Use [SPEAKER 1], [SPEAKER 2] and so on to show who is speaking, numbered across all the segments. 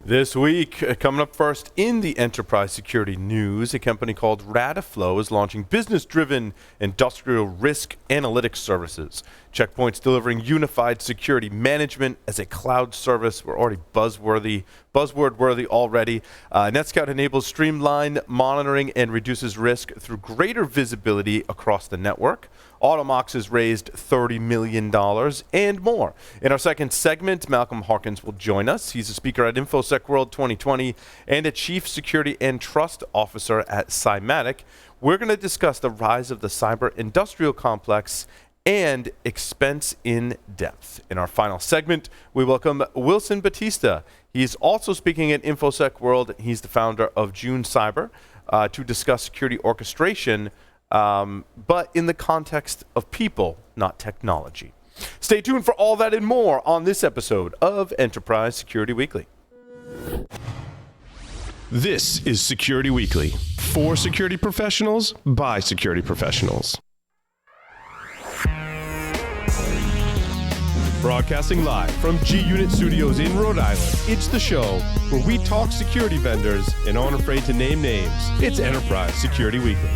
[SPEAKER 1] This week, coming up first in the enterprise security news, a company called Radiflow is launching business-driven industrial risk analytics services. Checkpoint's delivering unified security management as a cloud service. We're already buzzword-worthy already. NetScout enables streamlined monitoring and reduces risk through greater visibility across the network. Automox has raised $30 million and more. In our second segment, Malcolm Harkins will join us. He's a speaker at InfoSec World 2020 and a Chief Security and Trust Officer at Cymatic. We're going to discuss the rise of the cyber industrial complex and expense in depth. In our final segment, we welcome Wilson Batista. He's also speaking at InfoSec World. He's the founder of June Cyber to discuss security orchestration, but in the context of people, not technology. Stay tuned for all that and more on this episode of Enterprise Security Weekly.
[SPEAKER 2] This is Security Weekly, for security professionals, by security professionals. Broadcasting live from G-Unit Studios in Rhode Island, it's the show where we talk security vendors and aren't afraid to name names. It's Enterprise Security Weekly.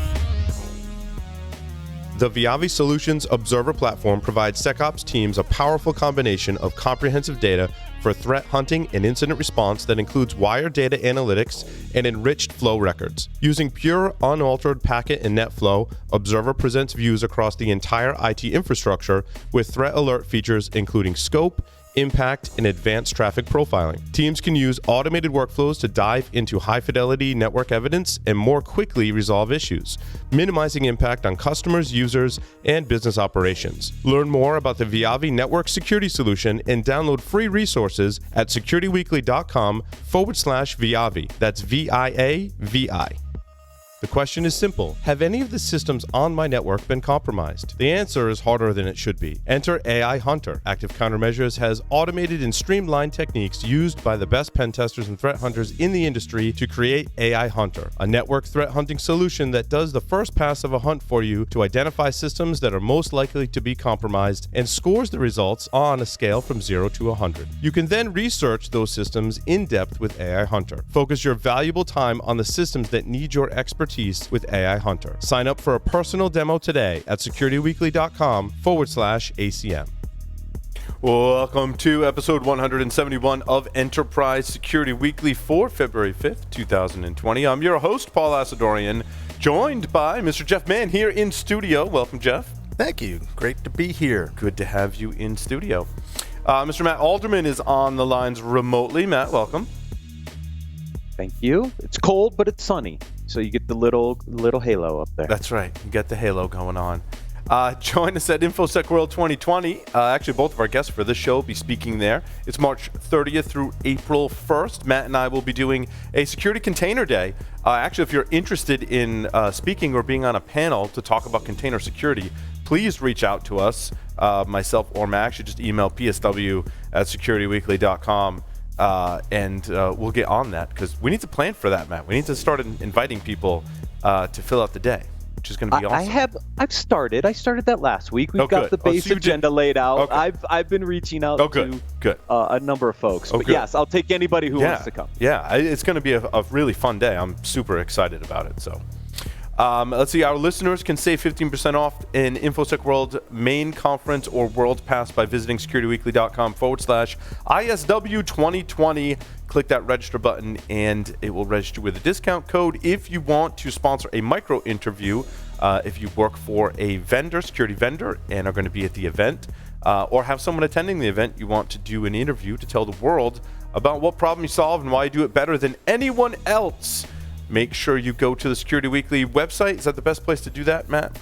[SPEAKER 2] The Viavi Solutions Observer Platform provides SecOps teams a powerful combination of comprehensive data for threat hunting and incident response that includes wire data analytics and enriched flow records. Using pure, unaltered packet and net flow, Observer presents views across the entire IT infrastructure with threat alert features including scope, impact, and advanced traffic profiling. Teams can use automated workflows to dive into high-fidelity network evidence and more quickly resolve issues, minimizing impact on customers, users, and business operations. Learn more about the Viavi network security solution and download free resources at securityweekly.com/Viavi. That's VIAVI. The question is simple. Have any of the systems on my network been compromised? The answer is harder than it should be. Enter AI Hunter. Active Countermeasures has automated and streamlined techniques used by the best pen testers and threat hunters in the industry to create AI Hunter, a network threat hunting solution that does the first pass of a hunt for you to identify systems that are most likely to be compromised and scores the results on a scale from 0 to 100. You can then research those systems in depth with AI Hunter. Focus your valuable time on the systems that need your expertise with AI Hunter. Sign up for a personal demo today at securityweekly.com/ACM.
[SPEAKER 1] Welcome to episode 171 of Enterprise Security Weekly for February 5th, 2020. I'm your host, Paul Asadorian, joined by Mr. Jeff Mann here in studio. Welcome, Jeff.
[SPEAKER 3] Thank you. Great to be here.
[SPEAKER 1] Good to have you in studio. Mr. Matt Alderman is on the lines remotely. Matt, welcome.
[SPEAKER 4] Thank you. It's cold, but it's sunny. So you get the little halo up there.
[SPEAKER 1] That's right. You got the halo going on. Join us at InfoSec World 2020. Actually, both of our guests for this show will be speaking there. It's March 30th through April 1st. Matt and I will be doing a security container day. Actually, if you're interested in speaking or being on a panel to talk about container security, please reach out to us, myself or Matt. Actually, just email psw@securityweekly.com. And we'll get on that because we need to plan for that, Matt. We need to start inviting people to fill out the day, which is going to be awesome.
[SPEAKER 4] I've started. I started that last week. We've got the base agenda laid out. Okay. I've been reaching out to a number of folks. But yes, I'll take anybody who wants to come.
[SPEAKER 1] Yeah, it's going to be a really fun day. I'm super excited about it. So. Let's see, our listeners can save 15% off in InfoSec World main conference or World Pass by visiting securityweekly.com/ISW 2020. Click that register button and it will register with a discount code. If you want to sponsor a micro interview, if you work for a security vendor, and are going to be at the event, or have someone attending the event, you want to do an interview to tell the world about what problem you solve and why you do it better than anyone else, make sure you go to the Security Weekly website. Is that the best place to do that, Matt?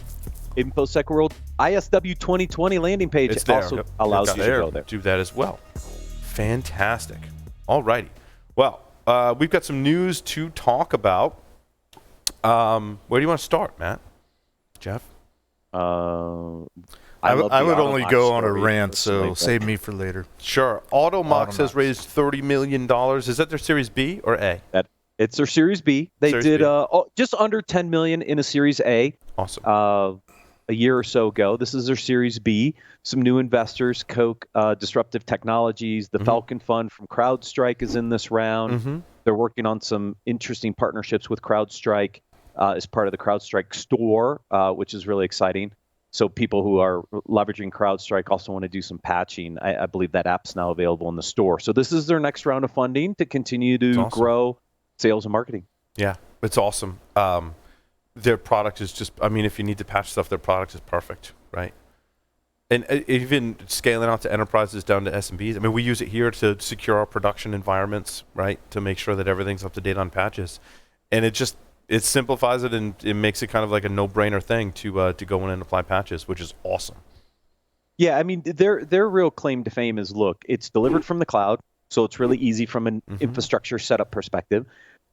[SPEAKER 4] InfoSec World ISW 2020 landing page also allows you to go there.
[SPEAKER 1] Do that as well. Fantastic. All righty. Well, we've got some news to talk about. Where do you want to start, Matt? Jeff?
[SPEAKER 3] I would only go on a rant, so save me for later.
[SPEAKER 1] Sure. Automox has raised $30 million. Is that their Series B or A?
[SPEAKER 4] It's their Series B. They did just under $10 million in a Series A.
[SPEAKER 1] Awesome.
[SPEAKER 4] a year or so ago. This is their Series B. Some new investors, Koch Disruptive Technologies, the Falcon Fund from CrowdStrike is in this round. They're working on some interesting partnerships with CrowdStrike as part of the CrowdStrike store, which is really exciting. So people who are leveraging CrowdStrike also want to do some patching. I believe that app's now available in the store. So this is their next round of funding to continue to grow sales and marketing.
[SPEAKER 1] Yeah, it's awesome. Their product is just, I mean, if you need to patch stuff, their product is perfect, right? And even scaling out to enterprises down to SMBs. I mean, we use it here to secure our production environments, right? To make sure that everything's up to date on patches. And it simplifies it, and it makes it kind of like a no-brainer thing to go in and apply patches, which is awesome.
[SPEAKER 4] Yeah, I mean, their real claim to fame is, look, it's delivered from the cloud, so it's really easy from an infrastructure setup perspective.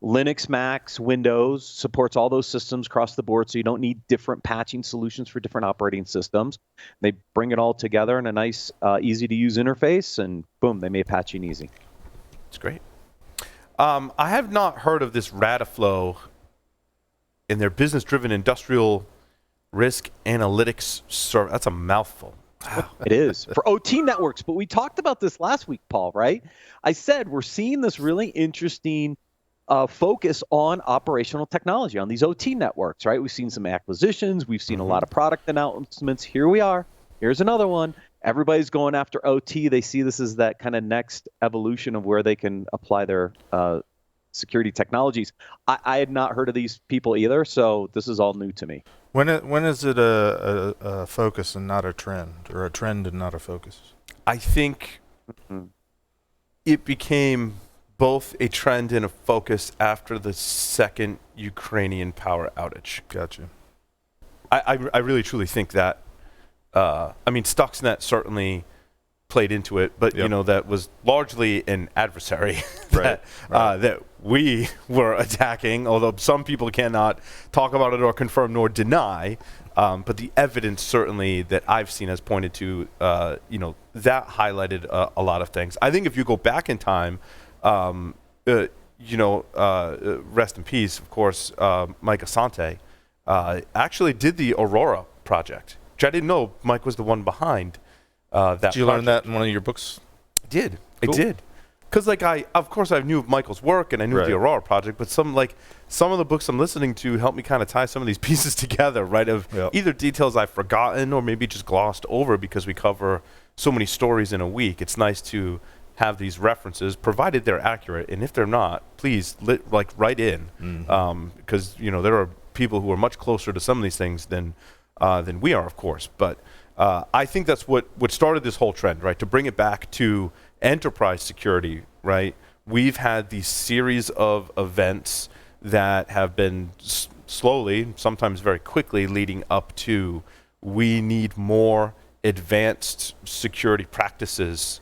[SPEAKER 4] Linux, Macs, Windows supports all those systems across the board, so you don't need different patching solutions for different operating systems. They bring it all together in a nice, easy-to-use interface, and boom, they make patching easy.
[SPEAKER 1] It's great. I have not heard of this Radiflow in their business-driven industrial risk analytics service. That's a mouthful. Wow.
[SPEAKER 4] It is for OT networks, but we talked about this last week, Paul, right? I said we're seeing this really interesting focus on operational technology on these OT networks, right? We've seen some acquisitions. We've seen a lot of product announcements. Here we are. Here's another one. Everybody's going after OT. They see this as that kind of next evolution of where they can apply their security technologies. I had not heard of these people either, so this is all new to me.
[SPEAKER 3] When is it a focus and not a trend, or a trend and not a focus?
[SPEAKER 1] I think it became both a trend and a focus after the second Ukrainian power outage.
[SPEAKER 3] Gotcha.
[SPEAKER 1] I really truly think that. I mean, Stuxnet certainly played into it, but you know, that was largely an adversary that we were attacking, although some people cannot talk about it or confirm nor deny. But the evidence certainly that I've seen has pointed to, you know, that highlighted a lot of things. I think if you go back in time, you know, rest in peace, of course, Mike Asante actually did the Aurora project, which I didn't know Mike was the one behind that.
[SPEAKER 3] Did you learn that in one of your books?
[SPEAKER 1] I did. Cool. I did. Because, like, of course I knew of Michael's work and I knew of the Aurora project, but some of the books I'm listening to help me kind of tie some of these pieces together, right? Of either details I've forgotten or maybe just glossed over because we cover so many stories in a week. It's nice to have these references, provided they're accurate, and if they're not, please write in, because you know there are people who are much closer to some of these things than we are, of course. But I think that's what started this whole trend, right? To bring it back to enterprise security, right? We've had these series of events that have been slowly, sometimes very quickly, leading up to we need more advanced security practices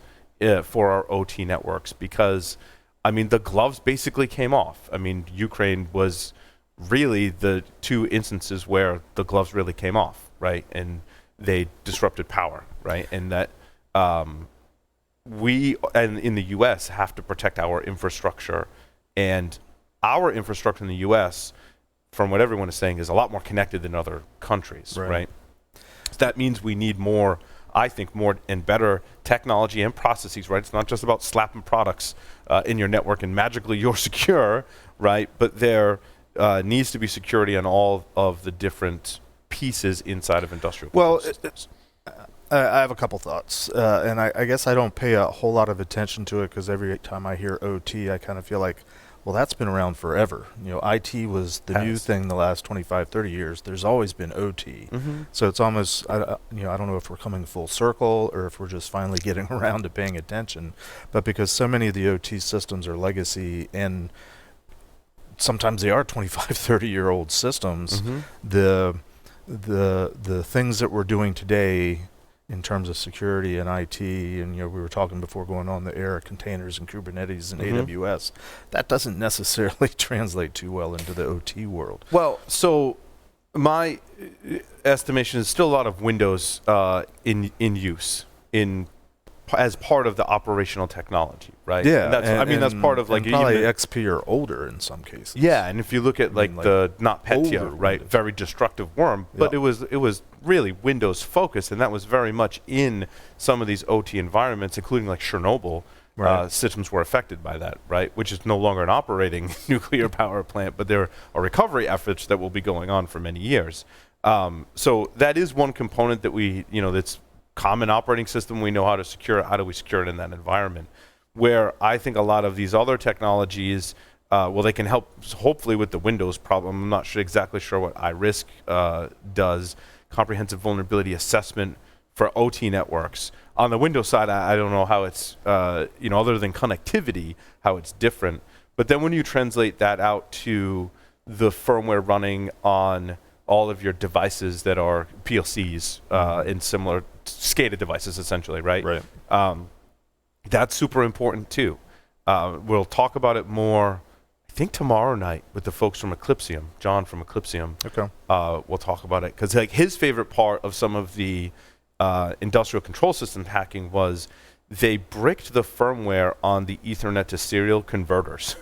[SPEAKER 1] for our OT networks, because, I mean, the gloves basically came off. I mean, Ukraine was really the two instances where the gloves really came off, right? And they disrupted power, right? And that we, and in the U.S., have to protect our infrastructure. And our infrastructure in the U.S., from what everyone is saying, is a lot more connected than other countries, right? So that means we need more, I think, more and better technology and processes, right? It's not just about slapping products in your network and magically you're secure, right? But there needs to be security on all of the different pieces inside of industrial systems.
[SPEAKER 3] I have a couple thoughts, and I guess I don't pay a whole lot of attention to it because every time I hear OT, I kind of feel like, well, that's been around forever. You know, IT was the new thing the last 25, 30 years. There's always been OT. So it's almost, I don't know if we're coming full circle or if we're just finally getting around to paying attention. But because so many of the OT systems are legacy and sometimes they are 25, 30-year-old systems, the things that we're doing today in terms of security and IT, and we were talking before going on the air, containers and Kubernetes and AWS, that doesn't necessarily translate too well into the OT world.
[SPEAKER 1] Well, so my estimation is still a lot of Windows in use in as part of the operational technology, right?
[SPEAKER 3] Yeah,
[SPEAKER 1] and that's part of like
[SPEAKER 3] and probably
[SPEAKER 1] even
[SPEAKER 3] XP or older in some cases.
[SPEAKER 1] yeah, and if you look at like the NotPetya, right,
[SPEAKER 3] Windows.
[SPEAKER 1] very destructive worm, but
[SPEAKER 3] Yep.
[SPEAKER 1] it was really Windows focused, and that was very much in some of these OT environments, including like Chernobyl.
[SPEAKER 3] Right.
[SPEAKER 1] Systems were affected by that, right? Which is no longer an operating nuclear power plant, but there are recovery efforts that will be going on for many years. So that is one component that that's common operating system. We know how to secure it. How do we secure it in that environment? Where I think a lot of these other technologies, they can help hopefully with the Windows problem. I'm not exactly sure what iRisk does, comprehensive vulnerability assessment for OT networks. On the Windows side, I don't know how it's, other than connectivity, how it's different. But then when you translate that out to the firmware running on all of your devices that are PLCs and similar SCADA devices, essentially, right?
[SPEAKER 3] Right.
[SPEAKER 1] That's super important too. We'll talk about it more, I think, tomorrow night with the folks from Eclipsium, John from Eclipsium.
[SPEAKER 3] Okay.
[SPEAKER 1] We'll talk about it because like his favorite part of some of the industrial control system hacking was they bricked the firmware on the Ethernet to serial converters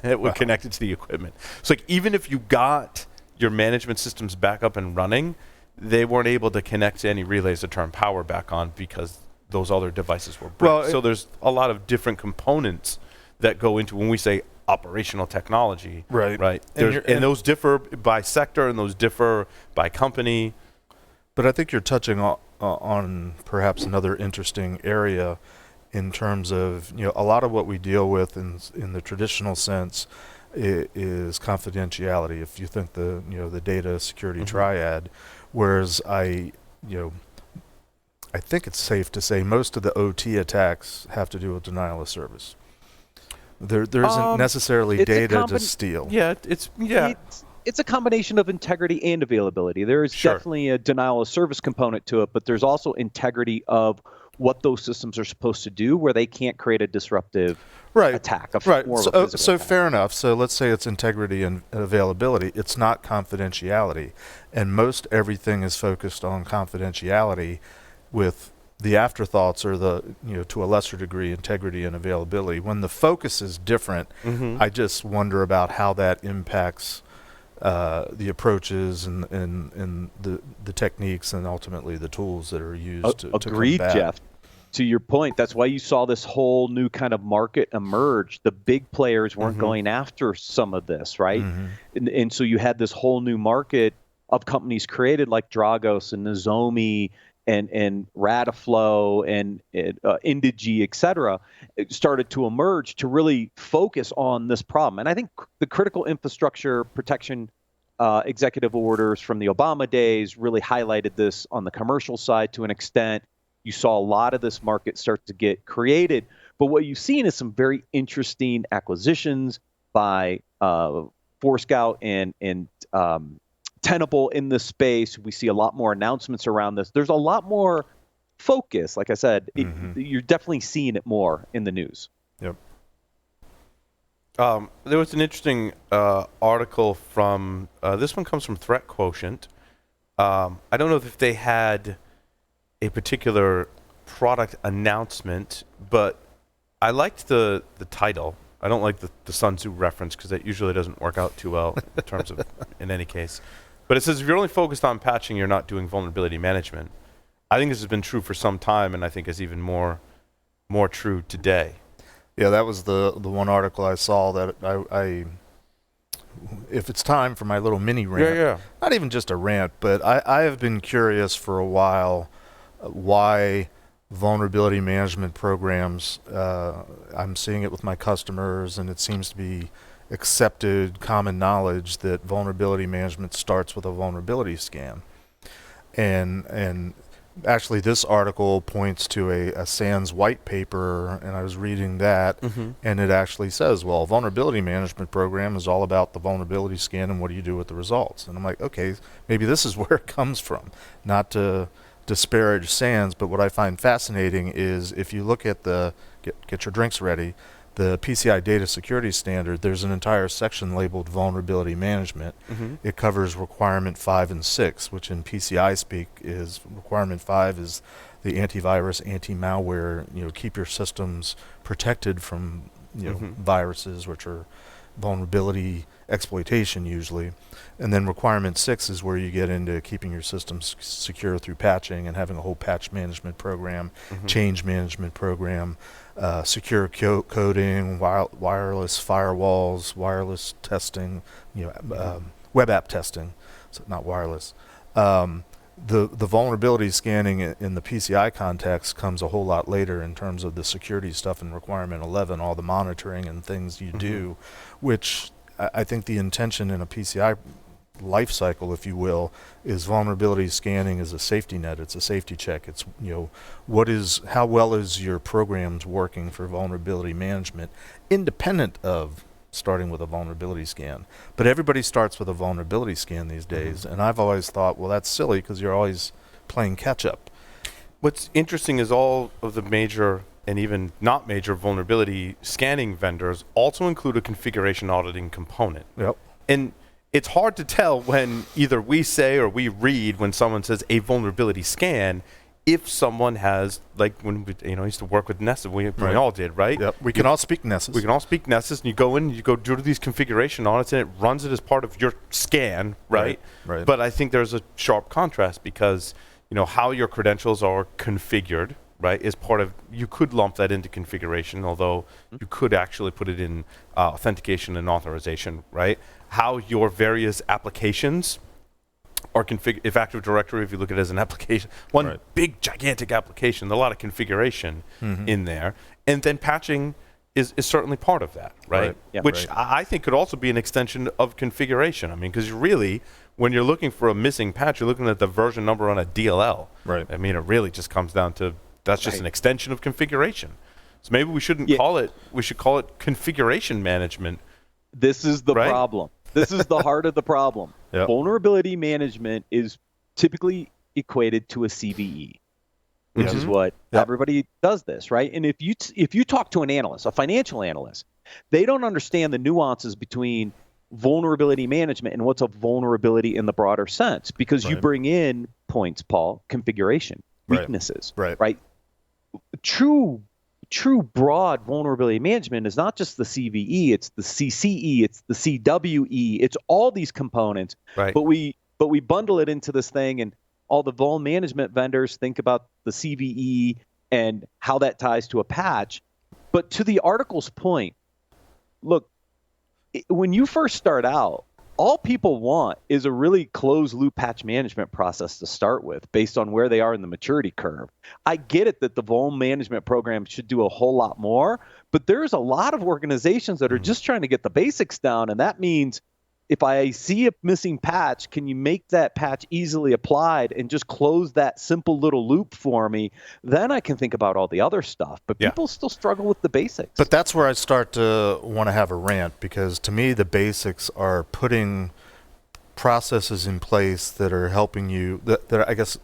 [SPEAKER 1] that were connected to the equipment. So like even if you got your management systems back up and running, they weren't able to connect to any relays to turn power back on because those other devices were bricked.
[SPEAKER 3] Well,
[SPEAKER 1] so there's a lot of different components that go into when we say operational technology.
[SPEAKER 3] Right.
[SPEAKER 1] Right.
[SPEAKER 3] And
[SPEAKER 1] those differ by sector and those differ by company.
[SPEAKER 3] But I think you're touching on perhaps another interesting area in terms of, a lot of what we deal with in the traditional sense is confidentiality. If you think the data security triad, whereas I think it's safe to say most of the OT attacks have to do with denial of service. There isn't necessarily data to steal.
[SPEAKER 1] Yeah,
[SPEAKER 4] It's a combination of integrity and availability. There is definitely a denial of service component to it, but there's also integrity of what those systems are supposed to do, where they can't create a disruptive attack.
[SPEAKER 3] So fair enough. So let's say it's integrity and availability. It's not confidentiality, and most everything is focused on confidentiality, with the afterthoughts or to a lesser degree integrity and availability. When the focus is different, I just wonder about how that impacts the approaches and the techniques and ultimately the tools that are used to
[SPEAKER 4] Agreed,
[SPEAKER 3] combat.
[SPEAKER 4] Jeff. To your point, that's why you saw this whole new kind of market emerge. The big players weren't going after some of this, right? And so you had this whole new market of companies created like Dragos and Nozomi and Radiflow and Indigi, et cetera, it started to emerge to really focus on this problem. And I think the critical infrastructure protection executive orders from the Obama days really highlighted this on the commercial side to an extent. You saw a lot of this market start to get created. But what you've seen is some very interesting acquisitions by Forescout and Tenable in this space. We see a lot more announcements around this. There's a lot more focus. Like I said, you're definitely seeing it more in the news.
[SPEAKER 3] Yep.
[SPEAKER 1] There was an interesting article from, this one comes from Threat Quotient. I don't know if they had a particular product announcement, but I liked the title. I don't like the Sun Tzu reference because that usually doesn't work out too well in terms of, in any case. But it says if you're only focused on patching, you're not doing vulnerability management. I think this has been true for some time, and I think is even more true today.
[SPEAKER 3] Yeah, that was the one article I saw that I if it's time for my little mini rant, not even just a rant, but I have been curious for a while why vulnerability management programs, I'm seeing it with my customers, and it seems to be accepted common knowledge that vulnerability management starts with a vulnerability scan. And actually this article points to a SANS white paper, and I was reading that, and it actually says, well, vulnerability management program is all about the vulnerability scan and what do you do with the results. And I'm like, okay, maybe this is where it comes from. Not to disparage SANS, but what I find fascinating is if you look at get your drinks ready, the PCI data security standard, there's an entire section labeled vulnerability management. It covers requirement 5 and 6, which in PCI speak is requirement 5 is the antivirus, anti-malware, keep your systems protected from viruses, which are vulnerability exploitation usually. And then requirement 6 is where you get into keeping your systems secure through patching and having a whole patch management program, change management program, secure coding, wireless firewalls, wireless testing, web app testing, so not wireless. The vulnerability scanning in the PCI context comes a whole lot later in terms of the security stuff in requirement 11, all the monitoring and things you do, which I think the intention in a PCI life cycle, if you will, is vulnerability scanning is a safety net. It's a safety check. It's, how well is your programs working for vulnerability management, independent of starting with a vulnerability scan. But everybody starts with a vulnerability scan these days, and I've always thought, well, that's silly because you're always playing catch up.
[SPEAKER 1] What's interesting is all of the major and even not major vulnerability scanning vendors also include a configuration auditing component.
[SPEAKER 3] Yep.
[SPEAKER 1] And it's hard to tell when either we say or we read when someone says a vulnerability scan, if someone has, like when we, used to work with Nessus, we all did, right?
[SPEAKER 3] Yep. We can all speak Nessus.
[SPEAKER 1] We can all speak Nessus, and you go in, you go do these configuration audits, and it runs it as part of your scan, right?
[SPEAKER 3] Right.
[SPEAKER 1] But I think there's a sharp contrast because, how your credentials are configured, right, is part of, you could lump that into configuration, although you could actually put it in authentication and authorization, right? How your various applications are configured. If Active Directory, if you look at it as an application, one big gigantic application, a lot of configuration in there, and then patching is certainly part of that, right?
[SPEAKER 4] Yep.
[SPEAKER 1] Which I think could also be an extension of configuration. I mean, because really, when you're looking for a missing patch, you're looking at the version number on a DLL.
[SPEAKER 3] Right.
[SPEAKER 1] I mean, it really just comes down to that's just an extension of configuration. So maybe we shouldn't call it. We should call it configuration management.
[SPEAKER 4] This is the problem. This is the heart of the problem.
[SPEAKER 3] Yep.
[SPEAKER 4] Vulnerability management is typically equated to a CVE, which is what everybody does this, right? And if you talk to an analyst, a financial analyst, they don't understand the nuances between vulnerability management and what's a vulnerability in the broader sense, because you bring in points, Paul, configuration, weaknesses, right? True broad vulnerability management is not just the CVE, it's the CCE, it's the CWE, it's all these components.
[SPEAKER 1] Right.
[SPEAKER 4] But we bundle it into this thing, and all the vul management vendors think about the CVE and how that ties to a patch. But to the article's point, look, when you first start out, all people want is a really closed loop patch management process to start with based on where they are in the maturity curve. I get it that the vul management program should do a whole lot more, but there's a lot of organizations that are just trying to get the basics down. And that means if I see a missing patch, can you make that patch easily applied and just close that simple little loop for me? Then I can think about all the other stuff. But people still struggle with the basics.
[SPEAKER 3] But that's where I start to want to have a rant, because to me the basics are putting processes in place that are helping you, that I guess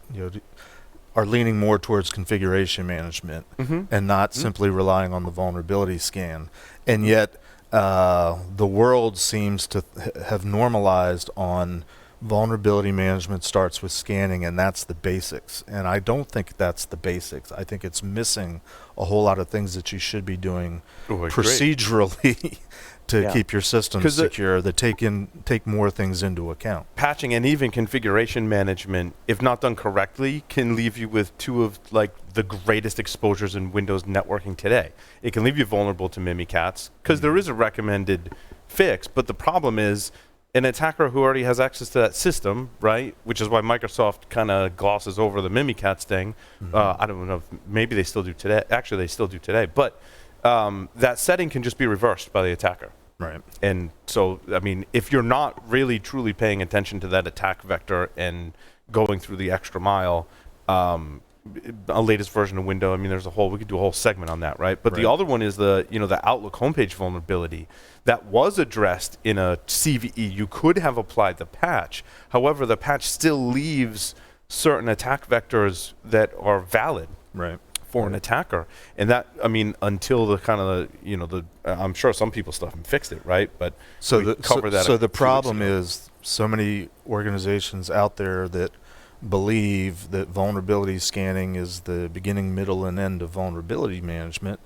[SPEAKER 3] are leaning more towards configuration management and not simply relying on the vulnerability scan. And yet the world seems to have normalized on vulnerability management starts with scanning, and that's the basics. And I don't think that's the basics. I think it's missing a whole lot of things that you should be doing procedurally to keep your systems secure, that take more things into account.
[SPEAKER 1] Patching and even configuration management, if not done correctly, can leave you with two of the greatest exposures in Windows networking today. It can leave you vulnerable to Mimikatz because there is a recommended fix, but the problem is an attacker who already has access to that system, right? Which is why Microsoft kind of glosses over the Mimikatz thing. I don't know if maybe they still do today. Actually, they still do today, but that setting can just be reversed by the attacker.
[SPEAKER 3] Right.
[SPEAKER 1] And so, I mean, if you're not really truly paying attention to that attack vector and going through the extra mile, a latest version of Windows, I mean, we could do a whole segment on that, right? But the other one is the Outlook homepage vulnerability that was addressed in a CVE. You could have applied the patch. However, the patch still leaves certain attack vectors that are valid.
[SPEAKER 3] Right.
[SPEAKER 1] For an attacker, and that, I mean, until the kind of I'm sure some people still haven't fixed it, right? But
[SPEAKER 3] so the problem is so many organizations out there that believe that vulnerability scanning is the beginning, middle, and end of vulnerability management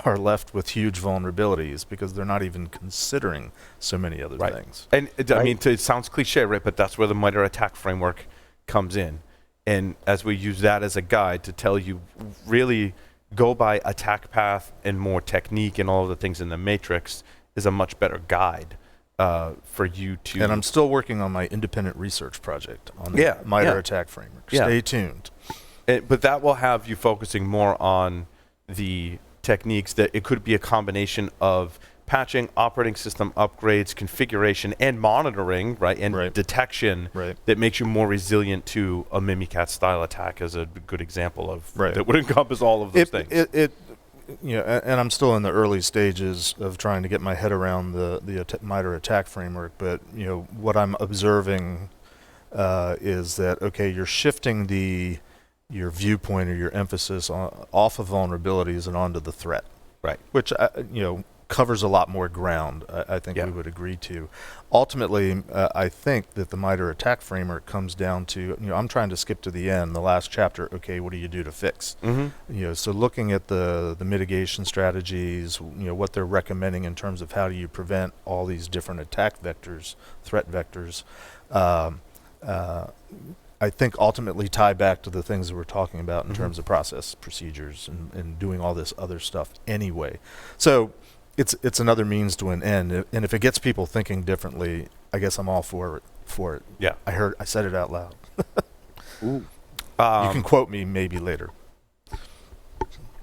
[SPEAKER 3] are left with huge vulnerabilities because they're not even considering so many other things.
[SPEAKER 1] And I mean, it sounds cliche, right? But that's where the MITRE ATT&CK framework comes in. And as we use that as a guide to tell you, really go by attack path and more technique and all of the things in the matrix is a much better guide for you to.
[SPEAKER 3] And I'm still working on my independent research project on the MITRE ATT&CK framework. Stay tuned.
[SPEAKER 1] But that will have you focusing more on the techniques that it could be a combination of patching, operating system upgrades, configuration, and monitoring, right, and detection that makes you more resilient to a Mimikatz style attack as a good example of that would encompass all of those things.
[SPEAKER 3] You know, and I'm still in the early stages of trying to get my head around the MITRE ATT&CK framework, but you know what I'm observing is that you're shifting your viewpoint or your emphasis off of vulnerabilities and onto the threat,
[SPEAKER 1] right?
[SPEAKER 3] Which covers a lot more ground. I think we would agree to. Ultimately, I think that the MITRE ATT&CK framework comes down to I'm trying to skip to the end, the last chapter. Okay, what do you do to fix? So looking at the mitigation strategies, what they're recommending in terms of how do you prevent all these different attack vectors, threat vectors. I think ultimately tie back to the things that we're talking about in terms of process, procedures, and doing all this other stuff anyway. So it's another means to an end, and if it gets people thinking differently, I guess I'm all for it.
[SPEAKER 1] Yeah,
[SPEAKER 3] I said it out loud.
[SPEAKER 4] Ooh.
[SPEAKER 3] You can quote me maybe later.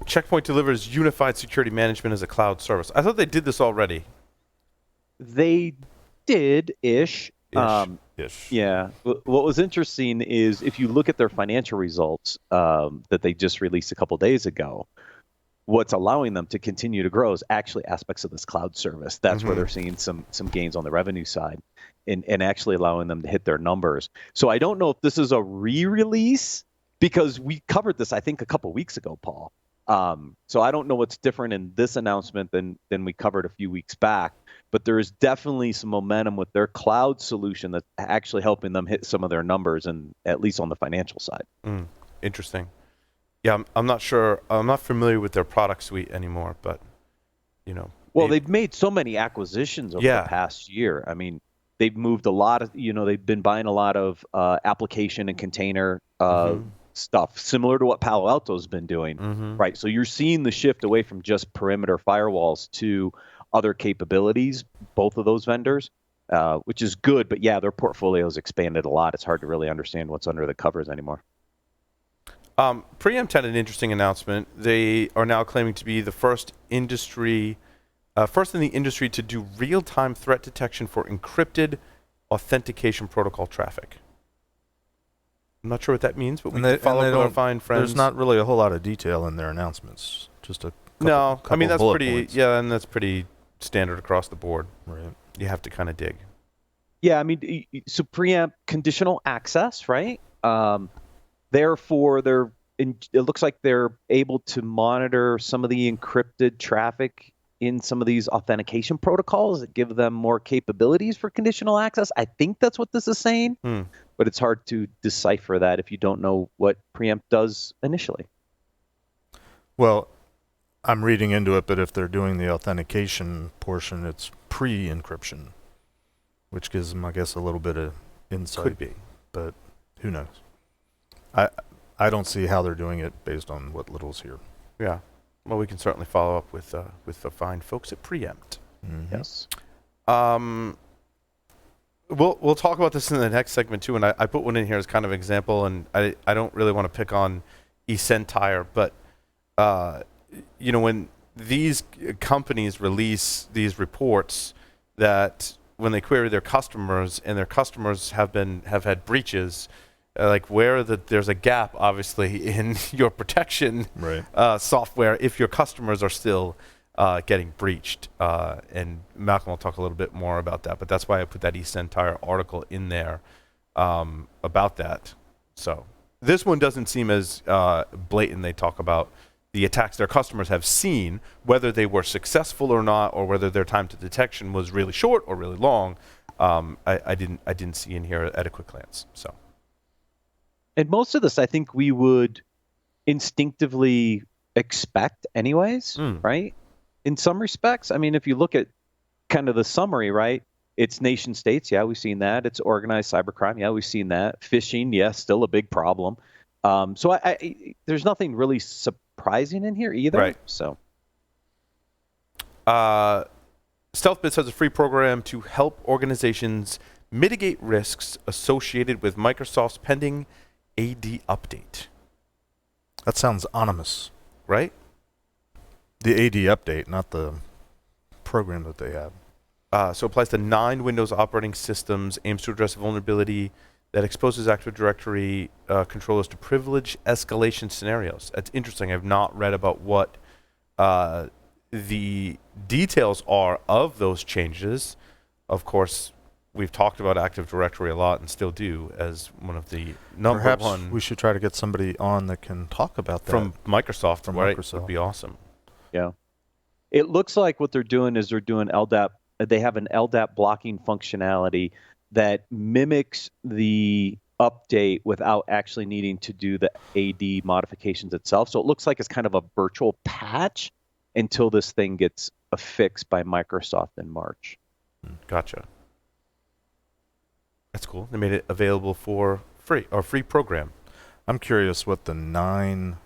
[SPEAKER 1] Checkpoint delivers unified security management as a cloud service. I thought they did this already.
[SPEAKER 4] They did-ish.
[SPEAKER 3] Ish.
[SPEAKER 4] Yeah. What was interesting is if you look at their financial results that they just released a couple days ago, what's allowing them to continue to grow is actually aspects of this cloud service. That's where they're seeing some gains on the revenue side and actually allowing them to hit their numbers. So I don't know if this is a re-release because we covered this, I think, a couple weeks ago, Paul. So I don't know what's different in this announcement than we covered a few weeks back. But there is definitely some momentum with their cloud solution that's actually helping them hit some of their numbers, and at least on the financial side.
[SPEAKER 1] Interesting. Yeah, I'm not sure. I'm not familiar with their product suite anymore, but
[SPEAKER 4] Well, they've made so many acquisitions over the past year. I mean, they've moved a lot of. They've been buying a lot of application and container stuff, similar to what Palo Alto's been doing, right? So you're seeing the shift away from just perimeter firewalls to other capabilities, both of those vendors, which is good. But yeah, their portfolio's expanded a lot. It's hard to really understand what's under the covers anymore.
[SPEAKER 1] Preempt had an interesting announcement. They are now claiming to be the first in the industry to do real-time threat detection for encrypted authentication protocol traffic. I'm not sure what that means, but we can follow up with our fine friends.
[SPEAKER 3] There's not really a whole lot of detail in their announcements. Just a couple,
[SPEAKER 1] I mean that's pretty.
[SPEAKER 3] Points.
[SPEAKER 1] Yeah, and that's pretty standard across the board.
[SPEAKER 3] Right.
[SPEAKER 1] You have to kind of dig.
[SPEAKER 4] Yeah, I mean, so preempt conditional access, right? Therefore, it looks like they're able to monitor some of the encrypted traffic in some of these authentication protocols that give them more capabilities for conditional access. I think that's what this is saying, but it's hard to decipher that if you don't know what preempt does initially.
[SPEAKER 3] Well, I'm reading into it, but if they're doing the authentication portion, it's pre-encryption, which gives them, I guess, a little bit of insight.
[SPEAKER 1] Could be,
[SPEAKER 3] but who knows? I don't see how they're doing it based on what little's here.
[SPEAKER 1] Yeah. Well, we can certainly follow up with the fine folks at Preempt.
[SPEAKER 4] Yes.
[SPEAKER 1] We'll talk about this in the next segment too, and I put one in here as kind of example, and I don't really want to pick on eCentire, but when these companies release these reports that when they query their customers and their customers have had breaches, like there's a gap obviously in your protection software if your customers are still getting breached, and Malcolm will talk a little bit more about that, but that's why I put that eCentire article in there about that. So this one doesn't seem as blatant. They talk about the attacks their customers have seen, whether they were successful or not, or whether their time to detection was really short or really long. I didn't see in here at a quick glance. So
[SPEAKER 4] And most of this, I think we would instinctively expect anyways, right? In some respects. I mean, if you look at kind of the summary, right? It's nation states. Yeah, we've seen that. It's organized cybercrime. Yeah, we've seen that. Phishing, yeah, still a big problem. So there's nothing really surprising in here either.
[SPEAKER 1] Right.
[SPEAKER 4] So.
[SPEAKER 1] StealthBits has a free program to help organizations mitigate risks associated with Microsoft's pending AD update.
[SPEAKER 3] That sounds ominous.
[SPEAKER 1] Right?
[SPEAKER 3] The AD update, not the program that they have.
[SPEAKER 1] So it applies to 9 Windows operating systems, aims to address a vulnerability that exposes Active Directory controllers to privilege escalation scenarios. That's interesting. I've not read about what the details are of those changes. Of course, we've talked about Active Directory a lot and still do as one of the number
[SPEAKER 3] Perhaps
[SPEAKER 1] one.
[SPEAKER 3] we should try to get somebody on that can talk about that.
[SPEAKER 1] From Microsoft,
[SPEAKER 3] From
[SPEAKER 1] right?
[SPEAKER 3] Microsoft.
[SPEAKER 1] Would be awesome.
[SPEAKER 4] Yeah. It looks like what they're doing is they're doing LDAP. They have an LDAP blocking functionality that mimics the update without actually needing to do the AD modifications itself. So it looks like it's kind of a virtual patch until this thing gets affixed by Microsoft in March.
[SPEAKER 1] Gotcha. That's cool. They made it available for free program.
[SPEAKER 3] I'm curious what the 9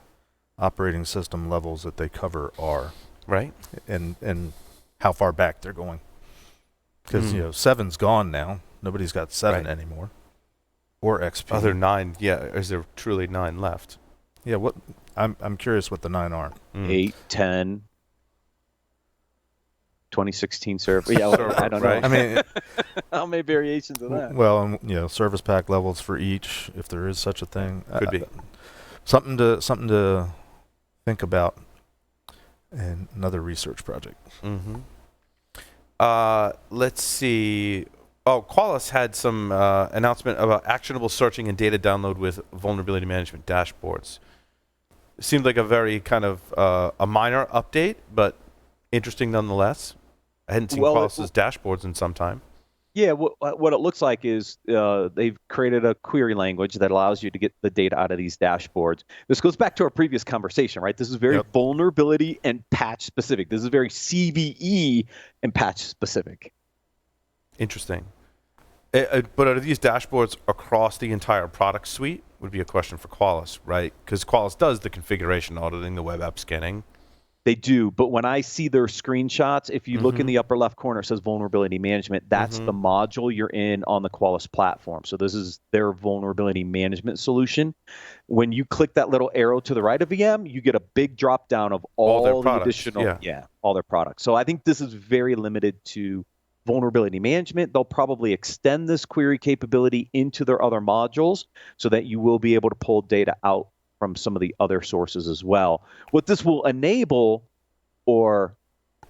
[SPEAKER 3] operating system levels that they cover are,
[SPEAKER 1] Right?
[SPEAKER 3] and how far back they're going. Because 7's gone now. Nobody's got 7
[SPEAKER 1] Right.
[SPEAKER 3] anymore, or XP.
[SPEAKER 1] Other 9, yeah. Is there truly 9 left?
[SPEAKER 3] Yeah. What? I'm curious what the 9 are.
[SPEAKER 4] 8, 10, 2016 server. Yeah, well, I don't know.
[SPEAKER 1] Right.
[SPEAKER 3] I mean,
[SPEAKER 4] How many variations of that?
[SPEAKER 3] well, service pack levels for each, if there is such a thing.
[SPEAKER 1] Could be.
[SPEAKER 3] Something to think about, and another research project.
[SPEAKER 1] Mm-hmm. Let's see. Oh, Qualis had some announcement about actionable searching and data download with vulnerability management dashboards. Seemed like a very kind of a minor update, but interesting nonetheless. I hadn't seen Qualis's dashboards in some time.
[SPEAKER 4] Yeah, what it looks like is they've created a query language that allows you to get the data out of these dashboards. This goes back to our previous conversation, right? This is very vulnerability and patch specific. This is very CVE and patch specific.
[SPEAKER 1] Interesting. But are these dashboards across the entire product suite? Would be a question for Qualis, right? Because Qualis does the configuration auditing, the web app scanning.
[SPEAKER 4] They do, but when I see their screenshots, if you look in the upper left corner, it says vulnerability management. That's the module you're in on the Qualis platform. So this is their vulnerability management solution. When you click that little arrow to the right of VM, you get a big drop down of all
[SPEAKER 1] their
[SPEAKER 4] the
[SPEAKER 1] products,
[SPEAKER 4] additional, all their products. So I think this is very limited to vulnerability management. They'll probably extend this query capability into their other modules so that you will be able to pull data out from some of the other sources as well. What this will enable or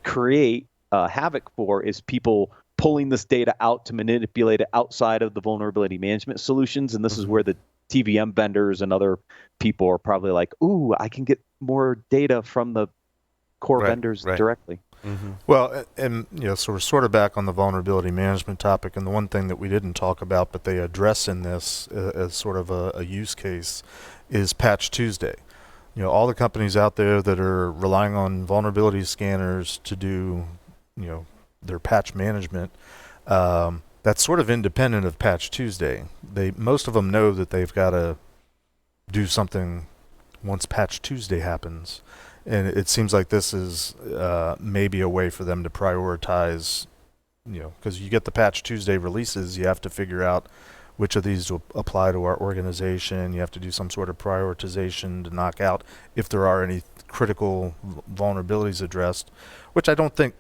[SPEAKER 4] create havoc for is people pulling this data out to manipulate it outside of the vulnerability management solutions. And this is where the TVM vendors and other people are probably like, ooh, I can get more data from the core vendors directly.
[SPEAKER 3] Well, and so we're sort of back on the vulnerability management topic, and the one thing that we didn't talk about, but they address in this as sort of a use case, is Patch Tuesday. All the companies out there that are relying on vulnerability scanners to do, their patch management, that's sort of independent of Patch Tuesday. Most of them know that they've got to do something once Patch Tuesday happens. And it seems like this is maybe a way for them to prioritize, because you get the Patch Tuesday releases, you have to figure out which of these will apply to our organization. You have to do some sort of prioritization to knock out if there are any critical vulnerabilities addressed, which I don't think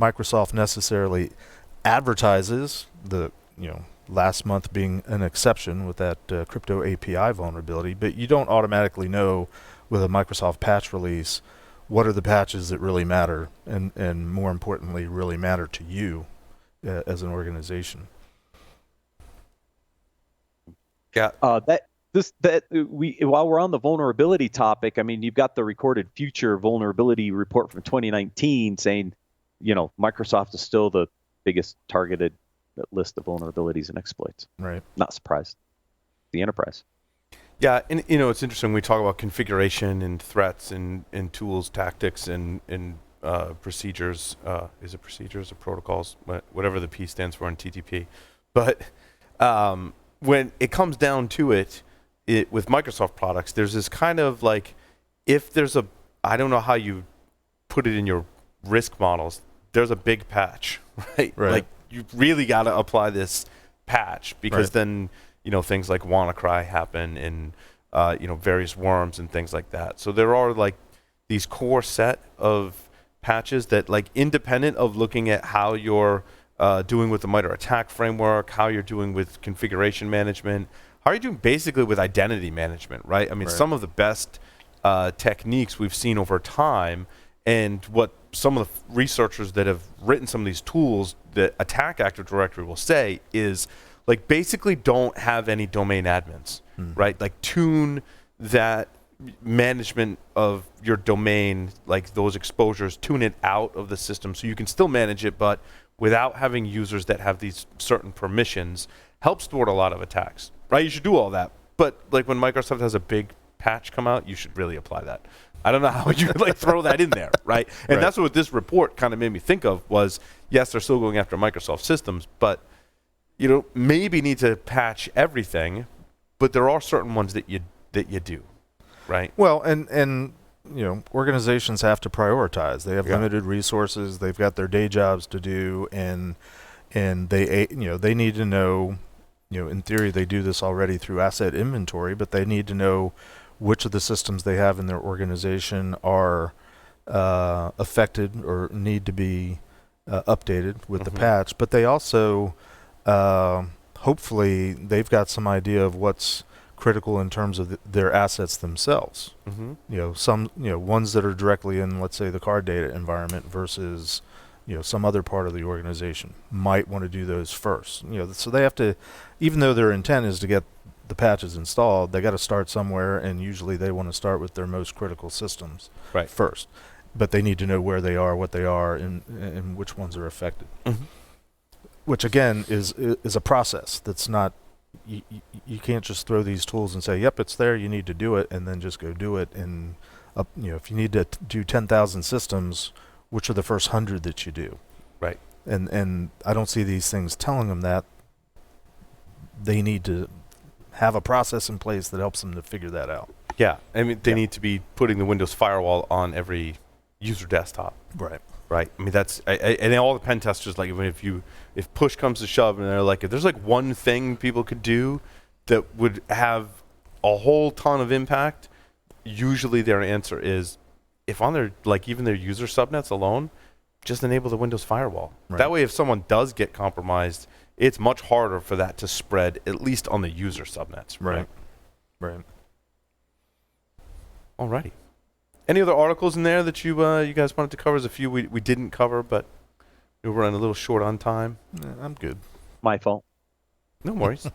[SPEAKER 3] Microsoft necessarily advertises, last month being an exception with that crypto API vulnerability, but you don't automatically know with a Microsoft patch release what are the patches that really matter and more importantly really matter to you as an organization.
[SPEAKER 1] Yeah.
[SPEAKER 4] While we're on the vulnerability topic, I mean, you've got the recorded future vulnerability report from 2019 saying, Microsoft is still the biggest targeted list of vulnerabilities and exploits.
[SPEAKER 3] Right.
[SPEAKER 4] Not surprised. The enterprise.
[SPEAKER 1] Yeah, and it's interesting. We talk about configuration and threats and tools, tactics, and procedures. Is it procedures or protocols? Whatever the P stands for in TTP. But when it comes down to it, with Microsoft products, there's this kind of like, if there's I don't know how you put it in your risk models, there's a big patch, right? Like you really got to apply this patch because then, things like WannaCry happen and, various worms and things like that. So there are like these core set of patches that, like, independent of looking at how you're doing with the MITRE attack framework, how you're doing with configuration management, how are you doing basically with identity management, right? I mean, some of the best techniques we've seen over time, and what some of the researchers that have written some of these tools that attack Active Directory will say is, like, basically don't have any domain admins, right? Like, tune that management of your domain, like those exposures, tune it out of the system so you can still manage it, but without having users that have these certain permissions, helps thwart a lot of attacks, right? You should do all that. But like when Microsoft has a big patch come out, you should really apply that. I don't know how you could like throw that in there, right? And that's what this report kind of made me think of was, yes, they're still going after Microsoft systems, but maybe need to patch everything, but there are certain ones that you do, right?
[SPEAKER 3] Well, and organizations have to prioritize. They have limited resources. They've got their day jobs to do, and they they need to know. In theory, they do this already through asset inventory, but they need to know which of the systems they have in their organization are affected or need to be updated with the patch. But they also, hopefully, they've got some idea of what's critical in terms of their assets themselves. Some ones that are directly in, let's say, the card data environment versus some other part of the organization might want to do those first. So they have to, even though their intent is to get the patches installed, they got to start somewhere, and usually they want to start with their most critical systems first. But they need to know where they are, what they are, and which ones are affected. Which again is a process. That's not, you can't just throw these tools and say, yep, it's there, you need to do it, and then just go do it. And if you need to do 10,000 systems, which are the first 100 that you do?
[SPEAKER 1] Right.
[SPEAKER 3] And I don't see these things telling them that. They need to have a process in place that helps them to figure that out.
[SPEAKER 1] Yeah, I mean, they need to be putting the Windows firewall on every user desktop. Right. I mean, that's and all the pen testers, like, even if push comes to shove, and they're like, if there's like one thing people could do that would have a whole ton of impact, usually their answer is, if on their, like, even their user subnets alone, just enable the Windows firewall. That way, if someone does get compromised, it's much harder for that to spread, at least on the user subnets. Right. Alrighty. Any other articles in there that you guys wanted to cover? There's a few we didn't cover, but we were running a little short on time.
[SPEAKER 3] I'm good.
[SPEAKER 4] My fault.
[SPEAKER 1] No worries.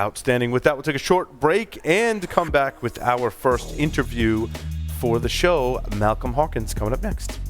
[SPEAKER 1] Outstanding. With that, we'll take a short break and come back with our first interview for the show. Malcolm Hawkins coming up next.